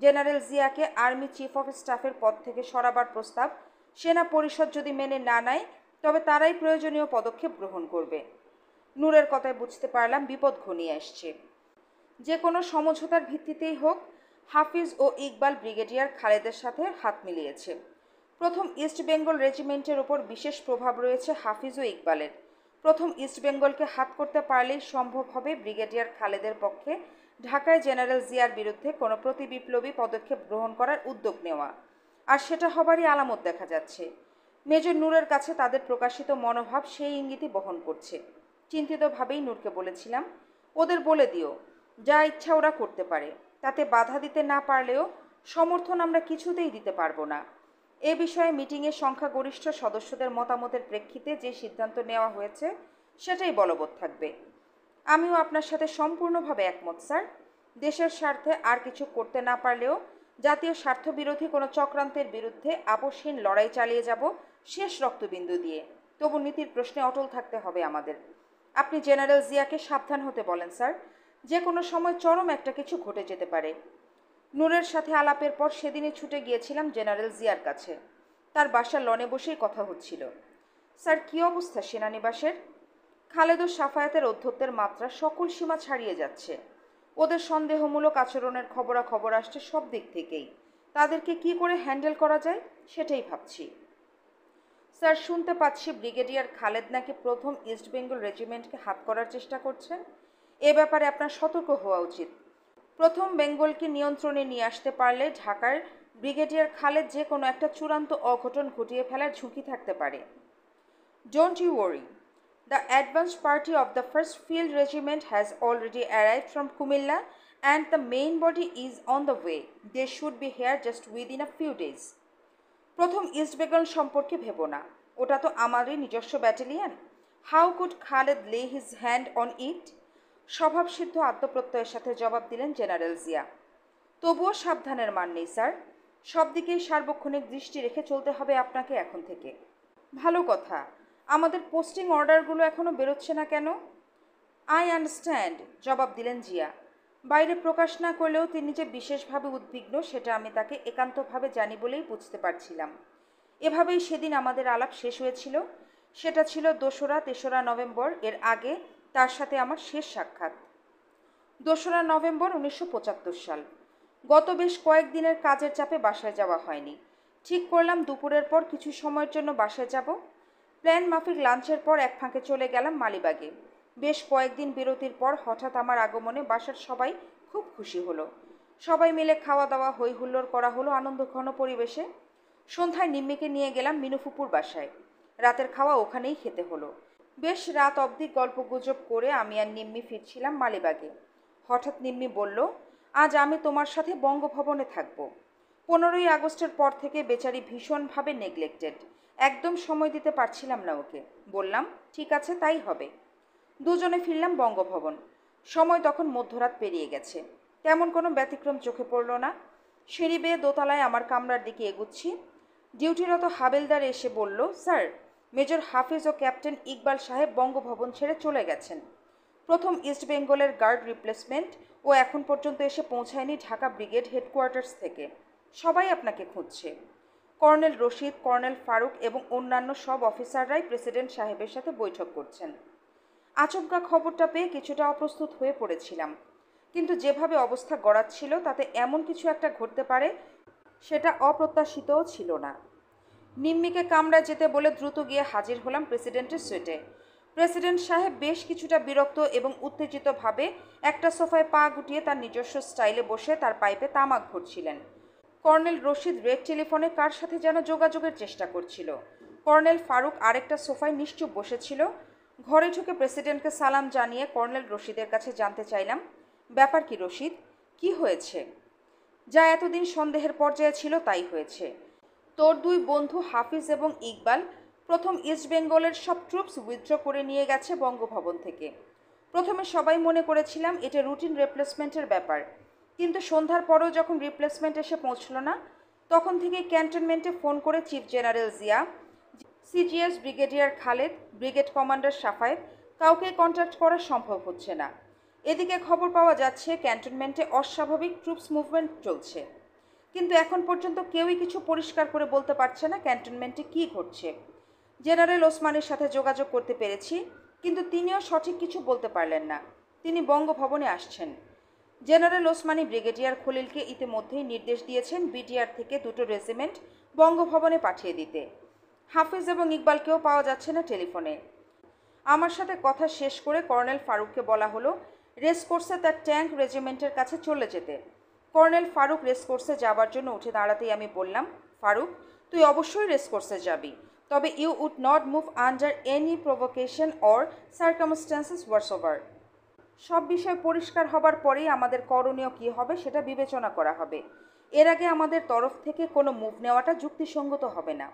জেনারেল জিয়াকে আর্মি চিফ অফ স্টাফের পদ থেকে সরাবার প্রস্তাব সেনা পরিষদ যদি মেনে না নেয় তবে তারাই প্রয়োজনীয় পদক্ষেপ গ্রহণ করবে। নূরের কথায় বুঝতে পারলাম বিপদ ঘনিয়ে আসছে। যে কোনো সমঝোতার ভিত্তিতেই হোক হাফিজ ও ইকবাল ব্রিগেডিয়ার খালেদের সাথে হাত মিলিয়েছে। প্রথম ইস্ট বেঙ্গল রেজিমেন্টের ওপর বিশেষ প্রভাব রয়েছে হাফিজ ও ইকবালের। প্রথম ইস্ট বেঙ্গলকে হাত করতে পারলেই সম্ভব হবে ব্রিগেডিয়ার খালেদের পক্ষে ঢাকায় জেনারেল জিয়ার বিরুদ্ধে কোনো প্রতিবিপ্লবী পদক্ষেপ গ্রহণ করার উদ্যোগ নেওয়া। আর সেটা হবারই আলামত দেখা যাচ্ছে। মেজর নূরের কাছে তাদের প্রকাশিত মনোভাব সেই ইঙ্গিতই বহন করছে। চিন্তিতভাবেই নূরকে বলেছিলাম, ওদের বলে দিও যা ইচ্ছা ওরা করতে পারে, তাতে বাধা দিতে না পারলেও সমর্থন আমরা কিছুতেই দিতে পারবো না। এ বিষয়ে মিটিংয়ে সংখ্যাগরিষ্ঠ সদস্যদের মতামতের প্রেক্ষিতে যে সিদ্ধান্ত নেওয়া হয়েছে সেটাই বলবৎ থাকবে। আমিও আপনার সাথে সম্পূর্ণভাবে একমত স্যার। দেশের স্বার্থে আর কিছু করতে না পারলেও জাতীয় স্বার্থবিরোধী কোনো চক্রান্তের বিরুদ্ধে আপোষহীন লড়াই চালিয়ে যাব শেষ রক্তবিন্দু দিয়ে। তবু নীতির প্রশ্নে অটল থাকতে হবে আমাদের। আপনি জেনারেল জিয়াকে সাবধান হতে বলেন স্যার। যে কোনো সময় চরম একটা কিছু ঘটে যেতে পারে। নূরের সাথে আলাপের পর সেদিনই ছুটে গিয়েছিলাম জেনারেল জিয়ার কাছে। তার বাসার লনে বসেই কথা হচ্ছিল। স্যার, কী অবস্থা সেনানিবাসের? খালেদ ও সাফায়াতের ঔদ্ধত্যের মাত্রা সকল সীমা ছাড়িয়ে যাচ্ছে। ওদের সন্দেহমূলক আচরণের খবরাখবর আসছে সব দিক থেকেই। তাদেরকে কি করে হ্যান্ডেল করা যায় সেটাই ভাবছি। স্যার, শুনতে পাচ্ছি ব্রিগেডিয়ার খালেদ নাকি প্রথম ইস্ট বেঙ্গল রেজিমেন্টকে হাত করার চেষ্টা করছেন। এ ব্যাপারে আপনার সতর্ক হওয়া উচিত। প্রথম বেঙ্গলকে নিয়ন্ত্রণে নিয়ে আসতে পারলে ঢাকার ব্রিগেডিয়ার খালেদ যে কোনো একটা চূড়ান্ত অঘটন ঘটিয়ে ফেলার ঝুঁকি থাকতে পারে। Don't you worry. The advance party of the 1st Field Regiment has already arrived from Kumilla and the main body is on the way. They should be here just within a few days. প্রথম east Bengal সম্পর্কে ভেবো না, ওটা তো আমারই নিজস্ব battalion. How could Khaled লে his hand on it? স্বভাবসিদ্ধ আত্মপ্রত্যয়ের সাথে জবাব দিলেন জেনারেল জিয়া। তবুও সাবধানের মান নেই স্যার। সব দিকেই সার্বক্ষণিক দৃষ্টি রেখে চলতে হবে আপনাকে এখন থেকে। ভালো কথা, আমাদের পোস্টিং অর্ডারগুলো এখনও বেরোচ্ছে না কেন? আই আন্ডারস্ট্যান্ড, জবাব দিলেন জিয়া। বাইরে প্রকাশ না করলেও তিনি যে বিশেষভাবে উদ্বিগ্ন সেটা আমি তাকে একান্তভাবে জানি বলেই বুঝতে পারছিলাম। এভাবেই সেদিন আমাদের আলাপ শেষ হয়েছিল। সেটা ছিল 2রা-3রা নভেম্বর। এর আগে তার সাথে আমার শেষ সাক্ষাৎ। 2রা নভেম্বর 1975 সাল। গত বেশ কয়েকদিনের কাজের চাপে বাসায় যাওয়া হয়নি। ঠিক করলাম দুপুরের পর কিছু সময়ের জন্য বাসায় যাব। প্ল্যান মাফিক লাঞ্চের পর এক ফাঁকে চলে গেলাম মালিবাগে। বেশ কয়েকদিন বিরতির পর হঠাৎ আমার আগমনে বাসার সবাই খুব খুশি হলো। সবাই মিলে খাওয়া দাওয়া হই হুল্লোড় করা হলো আনন্দঘন পরিবেশে। সন্ধ্যায় নিম্মিকে নিয়ে গেলাম মিনুফুপুর বাসায়। রাতের খাওয়া ওখানেই খেতে হলো। বেশ রাত অবধি গল্পগুজব করে আমি আর নিম্মি ফিরছিলাম মালিবাগে। হঠাৎ নিম্মি বলল, আজ আমি তোমার সাথে বঙ্গভবনে থাকবো। 15ই আগস্টের পর থেকে বেচারি ভীষণভাবে নেগলেক্টেড। একদম সময় দিতে পারছিলাম না ওকে। বললাম, ঠিক আছে, তাই হবে। দুজনে ফিরলাম বঙ্গভবন। সময় তখন মধ্যরাত পেরিয়ে গেছে। তেমন কোনো ব্যতিক্রম চোখে পড়ল না। সিঁড়ি বেয়ে দোতলায় আমার কামরার দিকে এগুচ্ছি। ডিউটিরত হাবেলদার এসে বলল, স্যার, মেজর হাফিজ ও ক্যাপ্টেন ইকবাল সাহেব বঙ্গভবন ছেড়ে চলে গেছেন। প্রথম ইস্ট বেঙ্গলের গার্ড রিপ্লেসমেন্ট ও এখন পর্যন্ত এসে পৌঁছায়নি ঢাকা ব্রিগেড হেডকোয়ার্টার্স থেকে। সবাই আপনাকে খুঁজছে। কর্নেল রশিদ, কর্নেল ফারুক এবং অন্যান্য সব অফিসাররাই প্রেসিডেন্ট সাহেবের সাথে বৈঠক করছেন। আচমকা খবরটা পেয়ে কিছুটা অপ্রস্তুত হয়ে পড়েছিলাম, কিন্তু যেভাবে অবস্থা গড়াচ্ছিল তাতে এমন কিছু একটা ঘটতে পারে সেটা অপ্রত্যাশিতও ছিল না। নিম্মিকে কামরায় যেতে বলে দ্রুত গিয়ে হাজির হলাম প্রেসিডেন্টের সুইটে। প্রেসিডেন্ট সাহেব বেশ কিছুটা বিরক্ত এবং উত্তেজিতভাবে একটা সোফায় পা গুটিয়ে তার নিজস্ব স্টাইলে বসে তার পাইপে তামাক ভরছিলেন। কর্নেল রশিদ রেড টেলিফোনে কার সাথে যেন যোগাযোগের চেষ্টা করছিল। কর্নেল ফারুক আরেকটা সোফায় নিশ্চুপ বসেছিল। ঘরে ঢুকে প্রেসিডেন্টকে সালাম জানিয়ে কর্নেল রশিদের কাছে জানতে চাইলাম, ব্যাপার কি রশিদ, কি হয়েছে? যা এতদিন সন্দেহের পর্যায়ে ছিল তাই হয়েছে। তোর দুই বন্ধু হাফিজ এবং ইকবাল প্রথম ইস্ট বেঙ্গলের সব ট্রুপস উইথড্র করে নিয়ে গেছে বঙ্গভবন থেকে। প্রথমে সবাই মনে করেছিলাম এটা রুটিন রিপ্লেসমেন্টের ব্যাপার, কিন্তু সন্ধ্যার পরেও যখন রিপ্লেসমেন্ট এসে পৌঁছল না, তখন থেকেই ক্যান্টনমেন্টে ফোন করে chief general Zia, CGS brigadier Khaled, brigade commander Safayet কাউকে কন্ট্যাক্ট করা সম্ভব হচ্ছে না। এদিকে খবর পাওয়া যাচ্ছে ক্যান্টনমেন্টে অস্বাভাবিক ট্রুপস মুভমেন্ট চলছে, কিন্তু এখন পর্যন্ত কেউই কিছু পরিষ্কার করে বলতে পারছে না ক্যান্টনমেন্টে কী ঘটছে। জেনারেল ওসমানের সাথে যোগাযোগ করতে পেরেছি, কিন্তু তিনিও সঠিক কিছু বলতে পারলেন না। তিনি বঙ্গভবনে আসছেন। জেনারেল ওসমানী ব্রিগেডিয়ার খলিলকে ইতিমধ্যেই নির্দেশ দিয়েছেন বিডিআর থেকে 2টো রেজিমেন্ট বঙ্গভবনে পাঠিয়ে দিতে। হাফিজ এবং ইকবালকেও পাওয়া যাচ্ছে না টেলিফোনে। আমার সাথে কথা শেষ করে কর্নেল ফারুককে বলা হলো রেসকোর্সে তার ট্যাঙ্ক রেজিমেন্টের কাছে চলে যেতে। কর্নেল ফারুক রেসকোর্সে যাবার জন্য উঠে দাঁড়াতেই আমি বললাম, ফারুক, তুই অবশ্যই রেসকোর্সে যাবি, তবে you would not move under any provocation or circumstances whatsoever. সব বিষয় পরিষ্কার হবার পরেই আমাদের করণীয় কী হবে সেটা বিবেচনা করা হবে। এর আগে আমাদের তরফ থেকে কোনো মুভ নেওয়াটা যুক্তিসঙ্গত হবে না।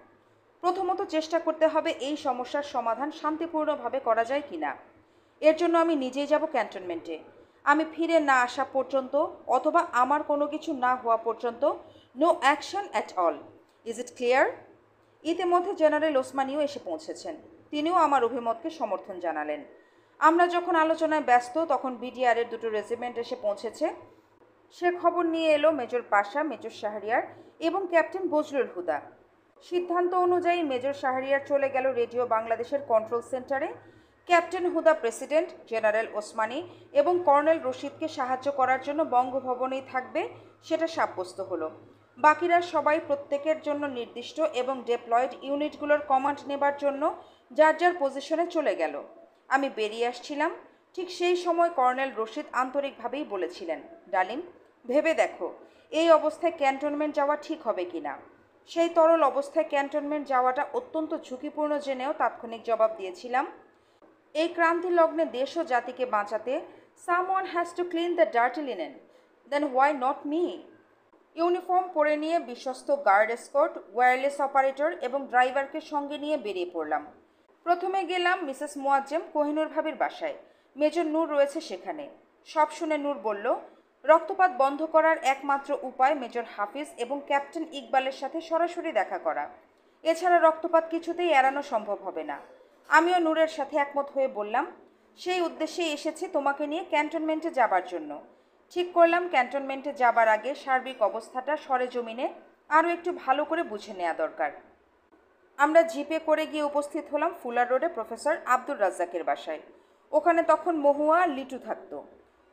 প্রথমত চেষ্টা করতে হবে এই সমস্যার সমাধান শান্তিপূর্ণভাবে করা যায় কি না। এর জন্য আমি নিজেই যাব ক্যান্টনমেন্টে। আমি ফিরে না আসা পর্যন্ত অথবা আমার কোনো কিছু না হওয়া পর্যন্ত no action at all. Is it clear? ইতিমধ্যে জেনারেল ওসমানীও এসে পৌঁছেছেন। তিনিও আমার অভিমতকে সমর্থন জানালেন। আমরা যখন আলোচনায় ব্যস্ত তখন বিডিআরের দুটো রেজিমেন্ট এসে পৌঁছেছে। সে খবর নিয়ে এলো মেজর পাশা, মেজর শাহরিয়ার এবং ক্যাপ্টেন বজলুল হুদা। সিদ্ধান্ত অনুযায়ী মেজর শাহরিয়ার চলে গেল রেডিও বাংলাদেশের কন্ট্রোল সেন্টারে। ক্যাপ্টেন হুদা প্রেসিডেন্ট জেনারেল ওসমানী এবং কর্নেল রশিদকে সাহায্য করার জন্য বঙ্গভবনেই থাকবে সেটা সাব্যস্ত হলো। বাকিরা সবাই প্রত্যেকের জন্য নির্দিষ্ট এবং ডেপ্লয়েড ইউনিটগুলোর কমান্ড নেবার জন্য যার যার পজিশনে চলে গেল। আমি বেরিয়ে আসছিলাম, ঠিক সেই সময় কর্নেল রশিদ আন্তরিকভাবেই বলেছিলেন, ডালিম, ভেবে দেখো এই অবস্থায় ক্যান্টনমেন্ট যাওয়া ঠিক হবে কিনা। সেই তরল অবস্থায় ক্যান্টনমেন্ট যাওয়াটা অত্যন্ত ঝুঁকিপূর্ণ জেনেও তাৎক্ষণিক জবাব দিয়েছিলাম, এই ক্রান্তি লগ্নে দেশ ও জাতিকে বাঁচাতে someone has to clean the dirty linen, then why not me. Uniform পরে নিয়ে বিশ্বস্ত গার্ড এসকর্ট, ওয়্যারলেস অপারেটর এবং ড্রাইভারকে সঙ্গে নিয়ে বেরিয়ে পড়লাম। প্রথমে গেলাম মিসেস মুয়াজ্জেম কোহিনুর ভাবির বাসায়। মেজর নূর রয়েছে সেখানে। সব শুনে নূর বলল, রক্তপাত বন্ধ করার একমাত্র উপায় মেজর হাফিজ এবং ক্যাপ্টেন ইকবালের সাথে সরাসরি দেখা করা। এছাড়া রক্তপাত কিছুতেই এড়ানো সম্ভব হবে না। আমিও নূরের সাথে একমত হয়ে বললাম, সেই উদ্দেশ্যেই এসেছি তোমাকে নিয়ে ক্যান্টনমেন্টে যাবার জন্য। ঠিক করলাম ক্যান্টনমেন্টে যাবার আগে সার্বিক অবস্থাটা সরেজমিনে আরও একটু ভালো করে বুঝে নেওয়া দরকার। আমরা জিপে করে গিয়ে উপস্থিত হলাম ফুলার রোডে প্রফেসর আব্দুর রাজ্জাকের বাসায়। ওখানে তখন মহুয়া লিটু থাকতো।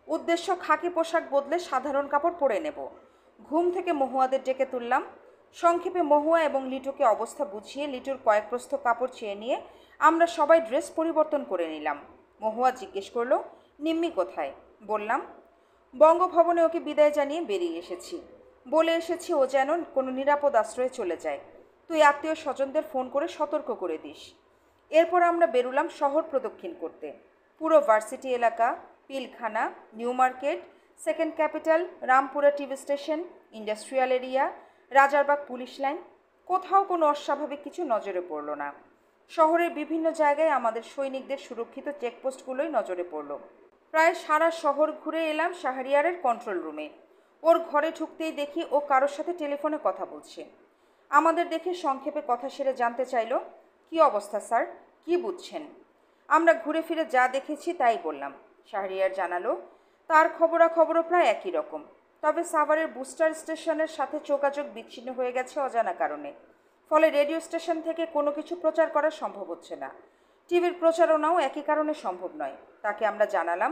উদ্দেশ্য খাকি পোশাক বদলে সাধারণ কাপড় পরে নেব। ঘুম থেকে মহুয়াদের ডেকে তুললাম। সংক্ষেপে মহুয়া এবং লিটুকে অবস্থা বুঝিয়ে লিটুর কয়েক প্রস্থ কাপড় চেয়ে নিয়ে আমরা সবাই ড্রেস পরিবর্তন করে নিলাম। মহুয়া জিজ্ঞেস করলো, নিম্মি কোথায়? বললাম, বঙ্গভবনে ওকে বিদায় জানিয়ে বেরিয়ে এসেছি। বলে এসেছি ও যেন কোনো নিরাপদ আশ্রয়ে চলে যায়। তুই আত্মীয় স্বজনদের ফোন করে সতর্ক করে দিস। এরপর আমরা বেরুলাম শহর প্রদক্ষিণ করতে। পুরো ভার্সিটি এলাকা, Pilkhana, new market, second capital, Rampura TV station, industrial area, Rajarbagh police line, কোথাও কোনো অস্বাভাবিক কিছু নজরে পড়ল না। শহরের বিভিন্ন জায়গায় আমাদের সৈনিকদের সুরক্ষিত চেকপোস্টগুলোই নজরে পড়ল। প্রায় সারা শহর ঘুরে এলাম শাহরিয়ারের কন্ট্রোল রুমে। ওর ঘরে ঢুকতেই দেখি ও কারোর সাথে টেলিফোনে কথা বলছে। আমাদের দেখে সংক্ষেপে কথা সেরে জানতে চাইল, কী অবস্থা স্যার, কী বুঝছেন? আমরা ঘুরে ফিরে যা দেখেছি তাই বললাম। শাহরিয়ার জানালো, তার খবরাখবরও প্রায় একই রকম, তবে সাভারের বুস্টার স্টেশনের সাথে যোগাযোগ বিচ্ছিন্ন হয়ে গেছে অজানা কারণে। ফলে রেডিও স্টেশন থেকে কোনো কিছু প্রচার করা সম্ভব হচ্ছে না। টিভির প্রচারণাও একই কারণে সম্ভব নয়। তাকে আমরা জানালাম,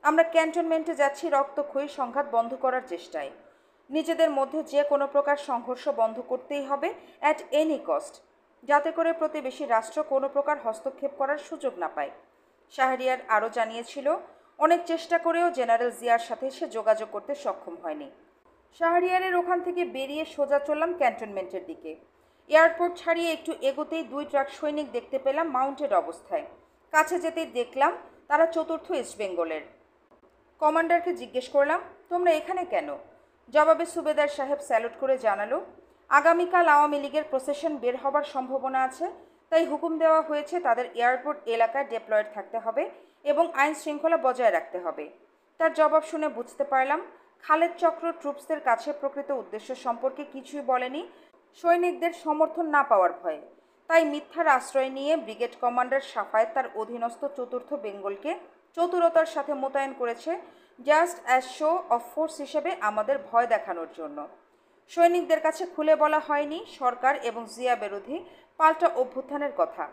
আমরা ক্যান্টনমেন্টে যাচ্ছি রক্তক্ষয়ী সংঘাত বন্ধ করার চেষ্টায়। নিজেদের মধ্যে যে কোনো প্রকার সংঘর্ষ বন্ধ করতেই হবে অ্যাট এনি কস্ট, যাতে করে প্রতিবেশী রাষ্ট্র কোনো প্রকার হস্তক্ষেপ করার সুযোগ না পায়। শাহরিয়ার আরও জানিয়েছিল, অনেক চেষ্টা করেও জেনারেল জিয়ার সাথে সে যোগাযোগ করতে সক্ষম হয়নি। শাহরিয়ারের ওখান থেকে বেরিয়ে সোজা চললাম ক্যান্টনমেন্টের দিকে। এয়ারপোর্ট ছাড়িয়ে একটু এগোতেই 2 ট্রাক সৈনিক দেখতে পেলাম মাউন্টেড অবস্থায়। কাছে যেতেই দেখলাম তারা 4th ইস্ট বেঙ্গলের। কমান্ডারকে জিজ্ঞেস করলাম, তোমরা এখানে কেন? জবাবে সুবেদার সাহেব স্যালুট করে জানালো, আগামীকাল আওয়ামী লীগের প্রসেশন বের হবার সম্ভাবনা আছে, তাই হুকুম দেওয়া হয়েছে তাদের এয়ারপোর্ট এলাকায় ডেপ্লয়েড থাকতে হবে এবং আইন শৃঙ্খলা বজায় রাখতে হবে। তার জবাব শুনে বুঝতে পারলাম খালেদ চক্র ট্রুপসদের কাছে প্রকৃত উদ্দেশ্য সম্পর্কে কিছুই বলেনি, সৈনিকদের সমর্থন না পাওয়ার ভয়ে। তাই মিথ্যার আশ্রয় নিয়ে ব্রিগেড কমান্ডার সাফায়েত তার অধীনস্থ 4th বেঙ্গলকে চতুরতার সাথে মোতায়েন করেছে just as show off force হিসেবে আমাদের ভয় দেখানোর জন্য। সৈনিকদের কাছে খুলে বলা হয়নি সরকার এবং জিয়া বিরোধী পাল্টা অভ্যুত্থানের কথা।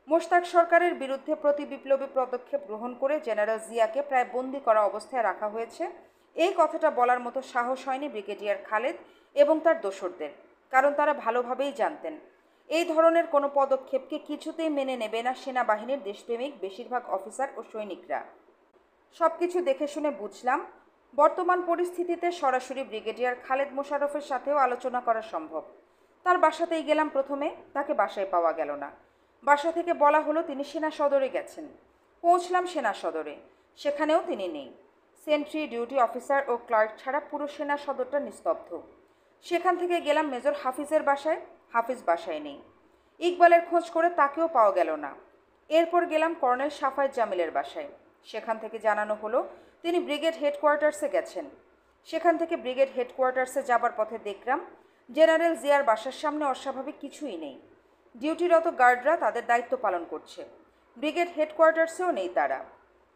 মোশতাক সরকারের বিরুদ্ধে প্রতি বিপ্লবী পদক্ষেপ গ্রহণ করে জেনারেল জিয়াকে প্রায় বন্দি করা অবস্থায় রাখা হয়েছে। এই কথাটা বলার মতো সাহস হয়নি ব্রিগেডিয়ার খালেদ এবং তার দোসরদের, কারণ তারা ভালোভাবেই জানতেন এই ধরনের কোনো পদক্ষেপকে কিছুতেই মেনে নেবে না সেনাবাহিনীর দেশপ্রেমিক বেশিরভাগ অফিসার ও সৈনিকরা। সব কিছু দেখে শুনে বুঝলাম বর্তমান পরিস্থিতিতে সরাসরি ব্রিগেডিয়ার খালেদ মোশাররফের সাথেও আলোচনা করা সম্ভব। তার বাসাতেই গেলাম প্রথমে, তাকে বাসায় পাওয়া গেল না। বাসা থেকে বলা হলো তিনি সেনা সদরে গেছেন। পৌঁছলাম সেনা সদরে, সেখানেও তিনি নেই। সেন্ট্রি, ডিউটি অফিসার ও ক্লার্ক ছাড়া পুরো সেনা সদরটা নিস্তব্ধ। সেখান থেকে গেলাম মেজর হাফিজের বাসায়, হাফিজ বাসায় নেই। ইকবালের খোঁজ করে তাকেও পাওয়া গেল না। এরপর গেলাম কর্নেল সাফায়েত জামিলের বাসায়। সেখান থেকে জানানো হলো তিনি ব্রিগেড হেডকোয়ার্টার্সে গেছেন। সেখান থেকে ব্রিগেড হেডকোয়ার্টার্সে যাবার পথে দেখলাম জেনারেল জিয়ার বাসার সামনে অস্বাভাবিক কিছুই নেই। ডিউটিরত গার্ডরা তাদের দায়িত্ব পালন করছে। ব্রিগেড হেডকোয়ার্টার্সেও নেই তারা।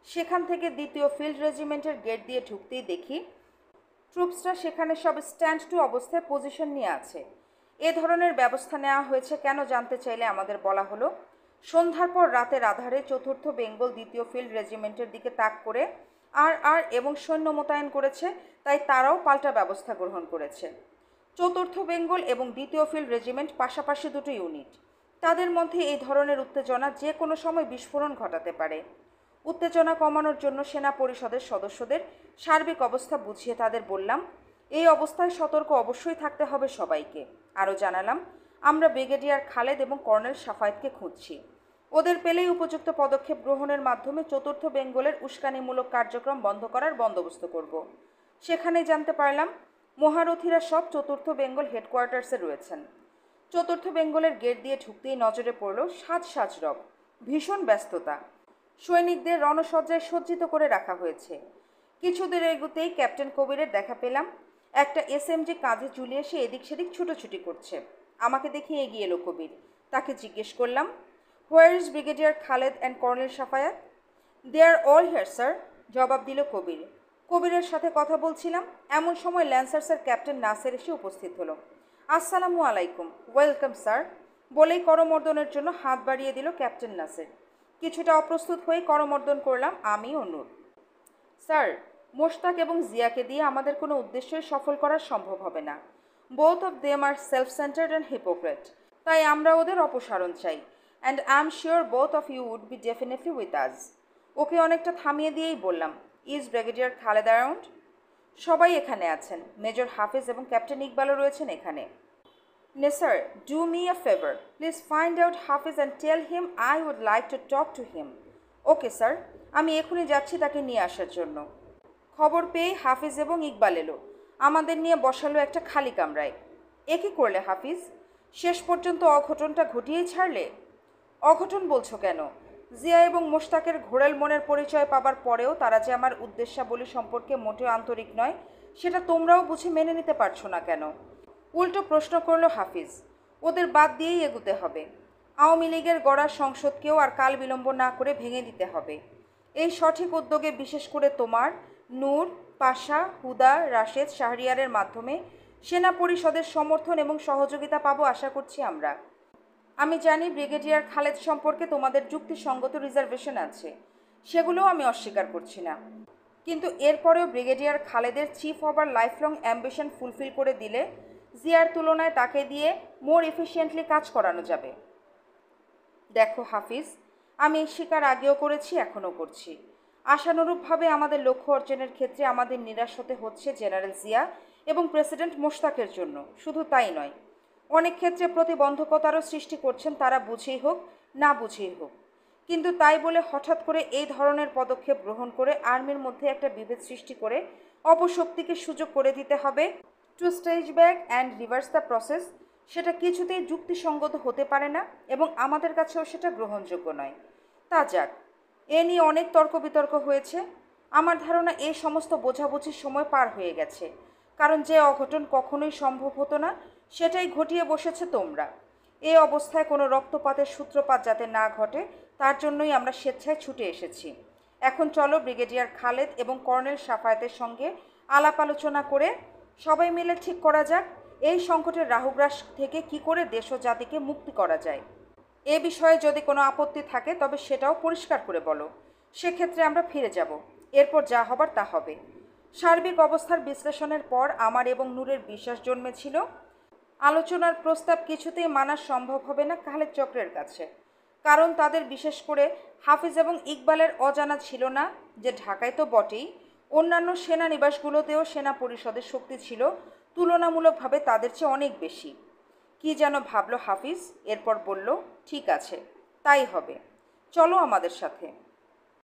সেখান থেকে 2য় ফিল্ড রেজিমেন্টের গেট দিয়ে ঢুকতেই দেখি ট্রুপসরা সেখানে সব স্ট্যান্ড টু অবস্থায় পজিশন নিয়ে আছে। এ ধরনের ব্যবস্থা নেওয়া হয়েছে কেন জানতে চাইলে আমাদের বলা হলো, সন্ধ্যার পর রাতের আধারে 4th বেঙ্গল 2য় ফিল্ড রেজিমেন্টের দিকে তাক করে আর এবং সৈন্য মোতায়েন করেছে, তাই তারাও পাল্টা ব্যবস্থা গ্রহণ করেছে। 4th বেঙ্গল এবং 2য় ফিল্ড রেজিমেন্ট পাশাপাশি দুটো ইউনিট। তাদের মধ্যে এই ধরনের উত্তেজনা যে কোনো সময় বিস্ফোরণ ঘটাতে পারে। উত্তেজনা কমানোর জন্য সেনা পরিষদের সদস্যদের সার্বিক অবস্থা বুঝিয়ে তাদের বললাম, এই অবস্থায় সতর্ক অবশ্যই থাকতে হবে সবাইকে। আরও জানালাম, আমরা ব্রিগেডিয়ার খালেদ এবং কর্নেল সাফায়েতকে খুঁজছি। ওদের পেলেই উপযুক্ত পদক্ষেপ গ্রহণের মাধ্যমে 4th বেঙ্গলের উস্কানিমূলক কার্যক্রম বন্ধ করার বন্দোবস্ত করব। সেখানে জানতে পারলাম মহারথীরা সব 4th বেঙ্গল হেডকোয়ার্টার্সে রয়েছেন। 4th বেঙ্গলের গেট দিয়ে ঢুকতেই নজরে পড়ল সাজ রব, ভীষণ ব্যস্ততা। সৈনিকদের রণসজ্জায় সজ্জিত করে রাখা হয়েছে। কিছুদের এগুতেই ক্যাপ্টেন কবিরের দেখা পেলাম। একটা এসএমজি কাঁধে ঝুলিয়ে সে এদিক সেদিক ছুটোছুটি করছে। আমাকে দেখে এগিয়ে এলো কবির। তাকে জিজ্ঞেস করলাম, where is brigadier Khaled and colonel Safayat? They R all here sir, জবাব দিল কবির। কবিরের সাথে কথা বলছিলাম, এমন সময় ল্যান্সার্সের ক্যাপ্টেন নাসের এসে উপস্থিত হলো। আসসালামু আলাইকুম, ওয়েলকাম স্যার বলেই করমর্দনের জন্য হাত বাড়িয়ে দিল ক্যাপ্টেন নাসের। কিছুটা অপ্রস্তুত হয়ে করমর্দন করলাম আমি ও নূর। স্যার, মোশতাক এবং জিয়াকে দিয়ে আমাদের কোনো উদ্দেশ্যই সফল করা সম্ভব হবে না। Both of them are self centred and hypocrite. তাই আমরা ওদের অপসারণ চাই। And I am sure both of you would be definitely with us. Okay অনেকটা থামিয়ে দিয়েই বললাম, ইজ ব্রিগেডিয়ার খালেদ অ্যারাউন্ড? সবাই এখানে আছেন। মেজর হাফিজ এবং ক্যাপ্টেন ইকবালও রয়েছেন এখানে। No sir, do me a favor. Please find out Hafiz and tell him I would like to talk to him. Okay sir, আমি এখনই যাচ্ছি তাকে নিয়ে আসার জন্য। খবর পেয়ে হাফিজ এবং ইকবাল এলো। আমাদের নিয়ে বসালো একটা খালি কামরায়। এ কী করলে হাফিজ? শেষ পর্যন্ত অঘটনটা ঘটিয়েই ছাড়লে? অঘটন বলছো কেন? জিয়া এবং মোশতাকের ঘোরেল মনের পরিচয় পাবার পরেও তারা যে আমার উদ্দেশ্যাবলী সম্পর্কে মোটেও আন্তরিক নয়, সেটা তোমরাও বুঝে মেনে নিতে পারছো না কেন? উল্টো প্রশ্ন করল হাফিজ। ওদের বাদ দিয়েই এগুতে হবে। আওয়ামী লীগের গড়া সংসদকেও আর কাল বিলম্ব না করে ভেঙে দিতে হবে। এই সঠিক উদ্যোগে বিশেষ করে তোমার, নূর, পাশা, হুদা, রাশেদ, শাহরিয়ারের মাধ্যমে সেনা পরিষদের সমর্থন এবং সহযোগিতা পাবো আশা করছি আমরা। আমি জানি ব্রিগেডিয়ার খালেদ সম্পর্কে তোমাদের যুক্তিসঙ্গত রিজার্ভেশন আছে, সেগুলোও আমি অস্বীকার করছি না। কিন্তু এরপরেও ব্রিগেডিয়ার খালেদের চিফ হবার লাইফলং অ্যাম্বিশন ফুলফিল করে দিলে জিয়ার তুলনায় তাকে দিয়ে মোর এফিশিয়েন্টলি কাজ করানো যাবে। দেখো হাফিজ, আমি এই স্বীকার আগেও করেছি, এখনও করছি। আশানুরূপভাবে আমাদের লক্ষ্য অর্জনের ক্ষেত্রে আমাদের নিরাশ হতে হচ্ছে জেনারেল জিয়া এবং প্রেসিডেন্ট মোশতাকের জন্য। শুধু তাই নয়, অনেক ক্ষেত্রে প্রতিবন্ধকতারও সৃষ্টি করছেন, তারা বুঝেই হোক না বুঝেই হোক। কিন্তু তাই বলে হঠাৎ করে এই ধরনের পদক্ষেপ গ্রহণ করে আর্মির মধ্যে একটা বিভেদ সৃষ্টি করে অপশক্তিকে সুযোগ করে দিতে হবে to stage back and reverse the process, সেটা কিছুতেই যুক্তিসঙ্গত হতে পারে না এবং আমাদের কাছেও সেটা গ্রহণযোগ্য নয়। তা যাক, এ নিয়ে অনেক তর্ক বিতর্ক হয়েছে। আমার ধারণা এই সমস্ত বোঝাবুঝির সময় পার হয়ে গেছে, কারণ যে অঘটন কখনোই সম্ভব হতো না সেটাই ঘটিয়ে বসেছে তোমরা। এই অবস্থায় কোনো রক্তপাতের সূত্রপাত যাতে না ঘটে তার জন্যই আমরা স্বেচ্ছায় ছুটে এসেছি। এখন চলো ব্রিগেডিয়ার খালেদ এবং কর্নেল সাফায়েতের সঙ্গে আলাপ আলোচনা করে সবাই মিলে ঠিক করা যাক এই সংকটের রাহুগ্রাস থেকে কি করে দেশ ও জাতিকে মুক্তি করা যায়। এ বিষয়ে যদি কোনো আপত্তি থাকে তবে সেটাও পরিষ্কার করে বলো, সেক্ষেত্রে আমরা ফিরে যাব। এরপর যা হবার তা হবে। সার্বিক অবস্থার বিশ্লেষণের পর আমার এবং নূরের বিশ্বাস জন্মেছিল আলোচনার প্রস্তাব কিছুতেই মানা সম্ভব হবে না খালেদ চক্রের কাছে, কারণ তাদের বিশেষ করে হাফিজ এবং ইকবালের অজানা ছিল না যে ঢাকায় তো বটেই, অন্যান্য সেনানিবাসগুলোতেও সেনা পরিষদের শক্তি ছিল তুলনামূলকভাবে তাদের চেয়ে অনেক বেশি। কি যেন ভাবল হাফিজ, এরপর বলল, ঠিক আছে, তাই হবে, চলো আমাদের সাথে।